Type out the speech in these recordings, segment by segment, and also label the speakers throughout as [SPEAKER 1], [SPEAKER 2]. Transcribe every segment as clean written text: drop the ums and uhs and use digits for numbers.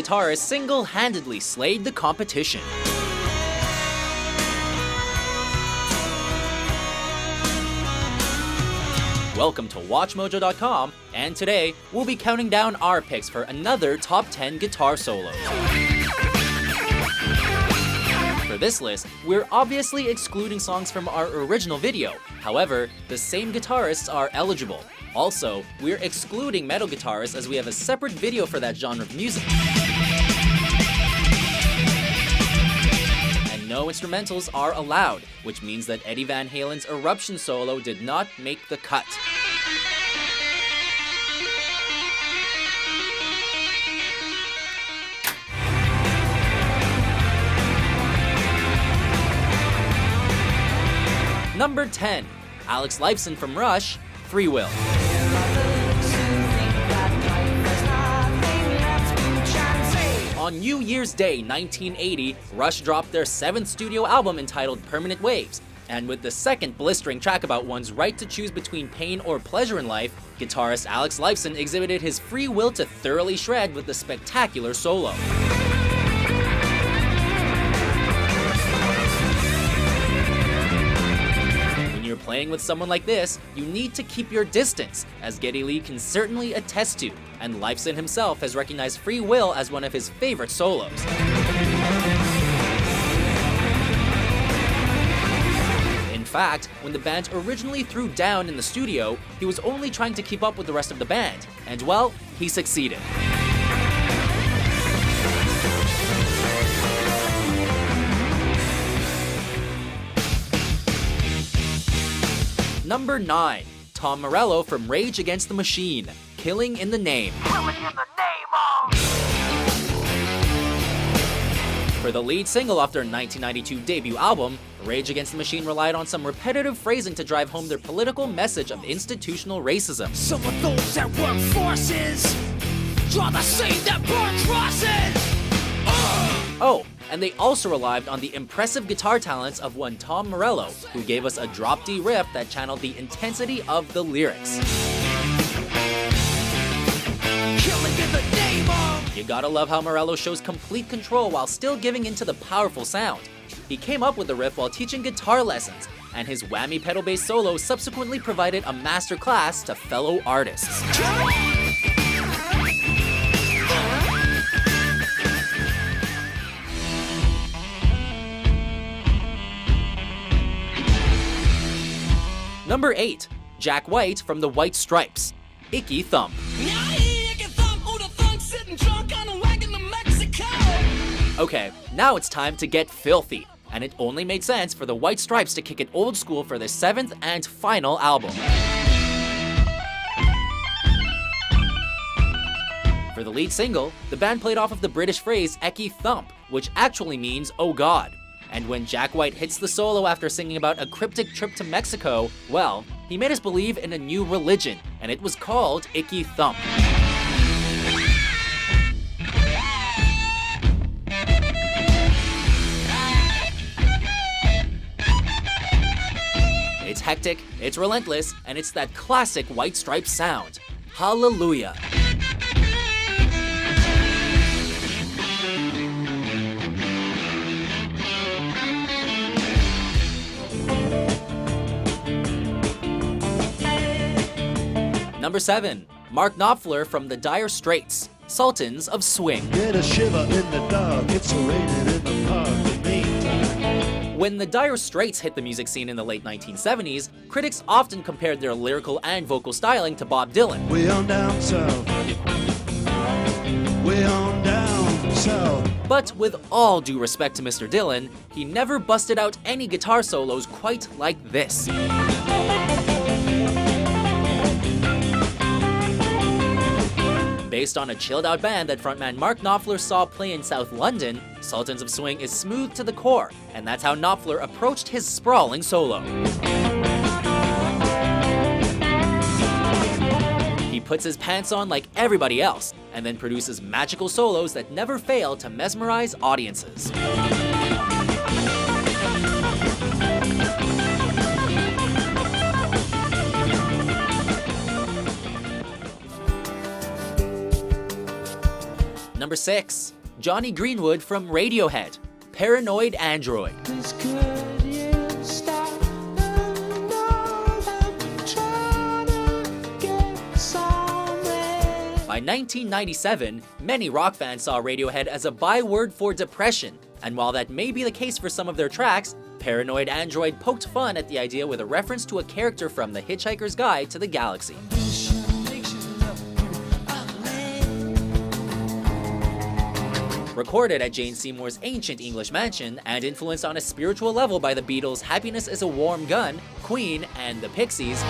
[SPEAKER 1] guitarist single-handedly slayed the competition. Welcome to WatchMojo.com, and today we'll be counting down our picks for another top 10 guitar solos. For this list, we're obviously excluding songs from our original video. However, the same guitarists are eligible. Also, we're excluding metal guitarists as we have a separate video for that genre of music. And no instrumentals are allowed, which means that Eddie Van Halen's Eruption solo did not make the cut. Number 10, Alex Lifeson from Rush, Free Will. On New Year's Day 1980, Rush dropped their 7th studio album entitled Permanent Waves, and with the second blistering track about one's right to choose between pain or pleasure in life, guitarist Alex Lifeson exhibited his free will to thoroughly shred with the spectacular solo. Playing with someone like this, you need to keep your distance, as Geddy Lee can certainly attest to, and Lifeson himself has recognized Free Will as one of his favorite solos. In fact, when the band originally threw down in the studio, he was only trying to keep up with the rest of the band, and well, he succeeded. Number 9, Tom Morello from Rage Against the Machine, Killing in the Name. Killing in the name of... For the lead single off their 1992 debut album, Rage Against the Machine relied on some repetitive phrasing to drive home their political message of institutional racism.
[SPEAKER 2] Some of those that work forces draw the same that burn crosses.
[SPEAKER 1] Oh, and they also relied on the impressive guitar talents of one Tom Morello, who gave us a drop D riff that channeled the intensity of the lyrics. You gotta love how Morello shows complete control while still giving into the powerful sound. He came up with the riff while teaching guitar lessons, and his whammy pedal-based solo subsequently provided a master class to fellow artists. Number 8, Jack White from the White Stripes, Icky Thump. Okay, now it's time to get filthy, and it only made sense for the White Stripes to kick it old school for their 7th and final album. For the lead single, the band played off of the British phrase Icky Thump, which actually means "oh God." And when Jack White hits the solo after singing about a cryptic trip to Mexico, well, he made us believe in a new religion, and it was called Icky Thump. It's hectic, it's relentless, and it's that classic White Stripes sound. Hallelujah. Number 7, Mark Knopfler from the Dire Straits, Sultans of Swing.
[SPEAKER 3] Get a shiver in the dark, it's raining in the park in the meantime.
[SPEAKER 1] When the Dire Straits hit the music scene in the late 1970s, critics often compared their lyrical and vocal styling to Bob Dylan.
[SPEAKER 3] Way on down south. Way on down south.
[SPEAKER 1] But with all due respect to Mr. Dylan, he never busted out any guitar solos quite like this. Based on a chilled-out band that frontman Mark Knopfler saw play in South London, Sultans of Swing is smooth to the core, and that's how Knopfler approached his sprawling solo. He puts his pants on like everybody else, and then produces magical solos that never fail to mesmerize audiences. Number Number 6. Johnny Greenwood from Radiohead, Paranoid Android. By 1997, many rock fans saw Radiohead as a byword for depression, and while that may be the case for some of their tracks, Paranoid Android poked fun at the idea with a reference to a character from The Hitchhiker's Guide to the Galaxy. Recorded at Jane Seymour's ancient English mansion and influenced on a spiritual level by the Beatles' Happiness is a Warm Gun, Queen, and the Pixies,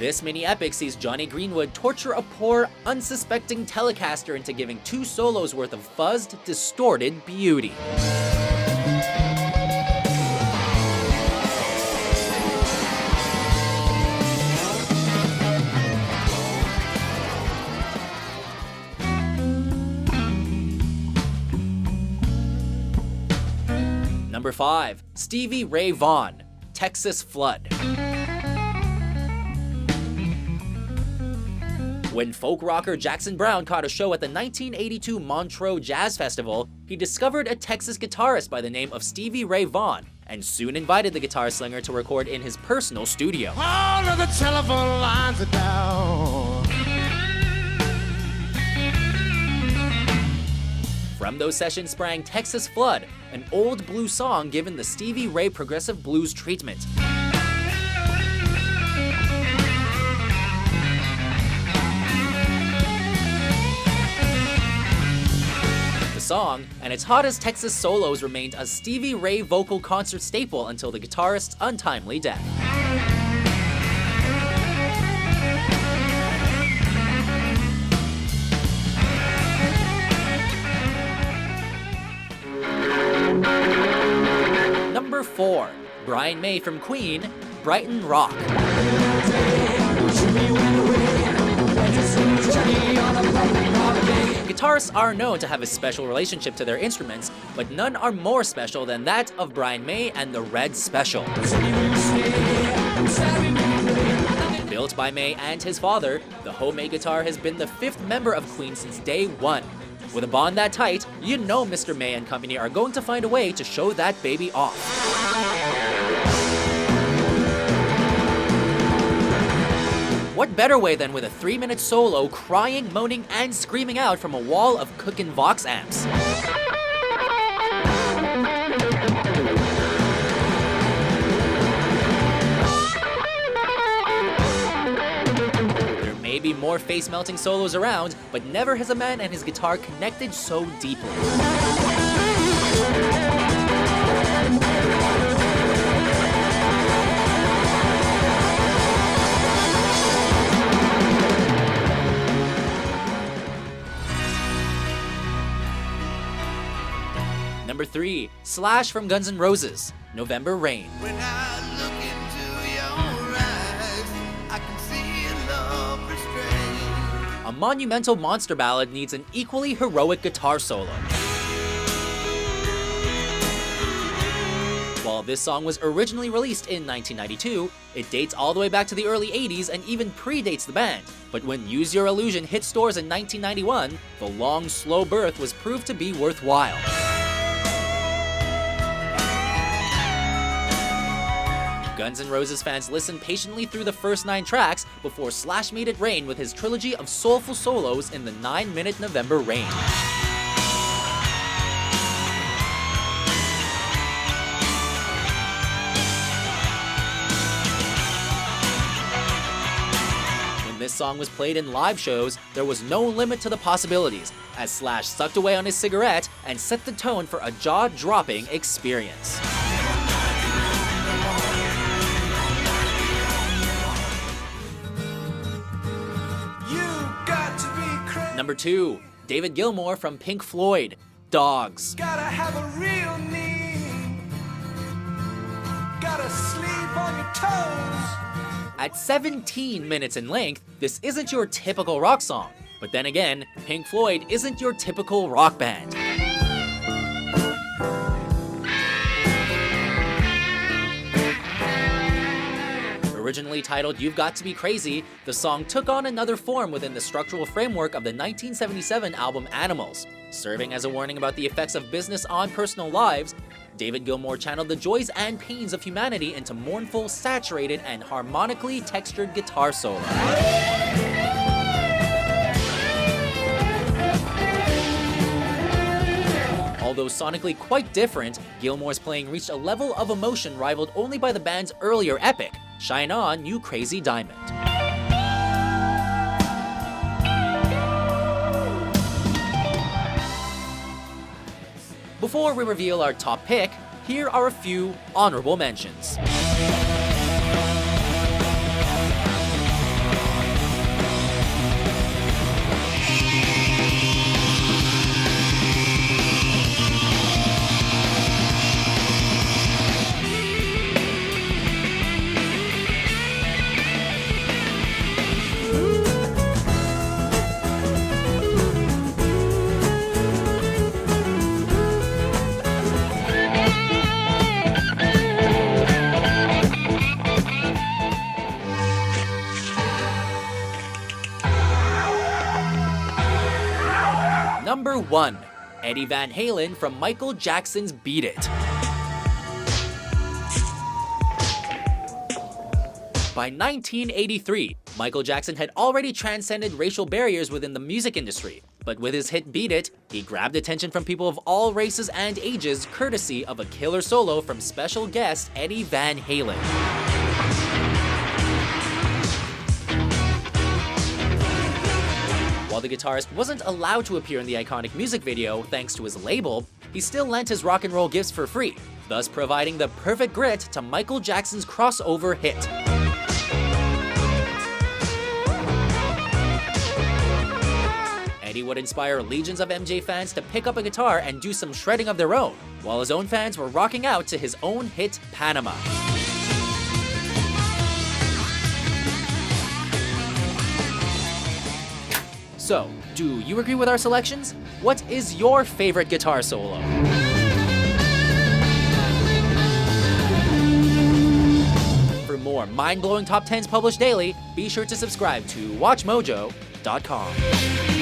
[SPEAKER 1] this mini-epic sees Johnny Greenwood torture a poor, unsuspecting Telecaster into giving 2 solos worth of fuzzed, distorted beauty. Number 5. Stevie Ray Vaughan, Texas Flood. When folk rocker Jackson Browne caught a show at the 1982 Montreux Jazz Festival, he discovered a Texas guitarist by the name of Stevie Ray Vaughan, and soon invited the guitar slinger to record in his personal studio.
[SPEAKER 3] All of the telephone lines are down.
[SPEAKER 1] From those sessions sprang Texas Flood, an old blues song given the Stevie Ray progressive blues treatment. Song, and its hottest Texas solos remained a Stevie Ray vocal concert staple until the guitarist's untimely death. Number 4. Brian May from Queen, Brighton Rock. Guitarists are known to have a special relationship to their instruments, but none are more special than that of Brian May and the Red Special. Built by May and his father, the homemade guitar has been the 5th member of Queen since day one. With a bond that tight, you know Mr. May and company are going to find a way to show that baby off. What better way than with a 3-minute solo crying, moaning, and screaming out from a wall of cookin' Vox amps. There may be more face-melting solos around, but never has a man and his guitar connected so deeply. Number 3. Slash from Guns N' Roses, November Rain.
[SPEAKER 2] When I look into your eyes, I can see love restrained.
[SPEAKER 1] A monumental monster ballad needs an equally heroic guitar solo. While this song was originally released in 1992, it dates all the way back to the early 80s and even predates the band. But when Use Your Illusion hit stores in 1991, the long, slow birth was proved to be worthwhile. Guns N' Roses fans listened patiently through the first 9 tracks before Slash made it rain with his trilogy of soulful solos in the 9-minute November Rain. When this song was played in live shows, there was no limit to the possibilities, as Slash sucked away on his cigarette and set the tone for a jaw-dropping experience. Number 2. David Gilmour from Pink Floyd, Dogs.
[SPEAKER 2] Gotta have a real need. Gotta sleep on your toes.
[SPEAKER 1] At 17 minutes in length, this isn't your typical rock song. But then again, Pink Floyd isn't your typical rock band. Originally titled You've Got to Be Crazy, the song took on another form within the structural framework of the 1977 album Animals. Serving as a warning about the effects of business on personal lives, David Gilmour channeled the joys and pains of humanity into mournful, saturated, and harmonically textured guitar solo. Although sonically quite different, Gilmour's playing reached a level of emotion rivaled only by the band's earlier epic, Shine On, You Crazy Diamond. Before we reveal our top pick, here are a few honorable mentions. Number 1. Eddie Van Halen from Michael Jackson's Beat It. By 1983, Michael Jackson had already transcended racial barriers within the music industry, but with his hit Beat It, he grabbed attention from people of all races and ages courtesy of a killer solo from special guest Eddie Van Halen. While the guitarist wasn't allowed to appear in the iconic music video thanks to his label, he still lent his rock and roll gifts for free, thus providing the perfect grit to Michael Jackson's crossover hit. Eddie would inspire legions of MJ fans to pick up a guitar and do some shredding of their own, while his own fans were rocking out to his own hit, Panama. So, do you agree with our selections? What is your favorite guitar solo? For more mind-blowing top 10s published daily, be sure to subscribe to WatchMojo.com.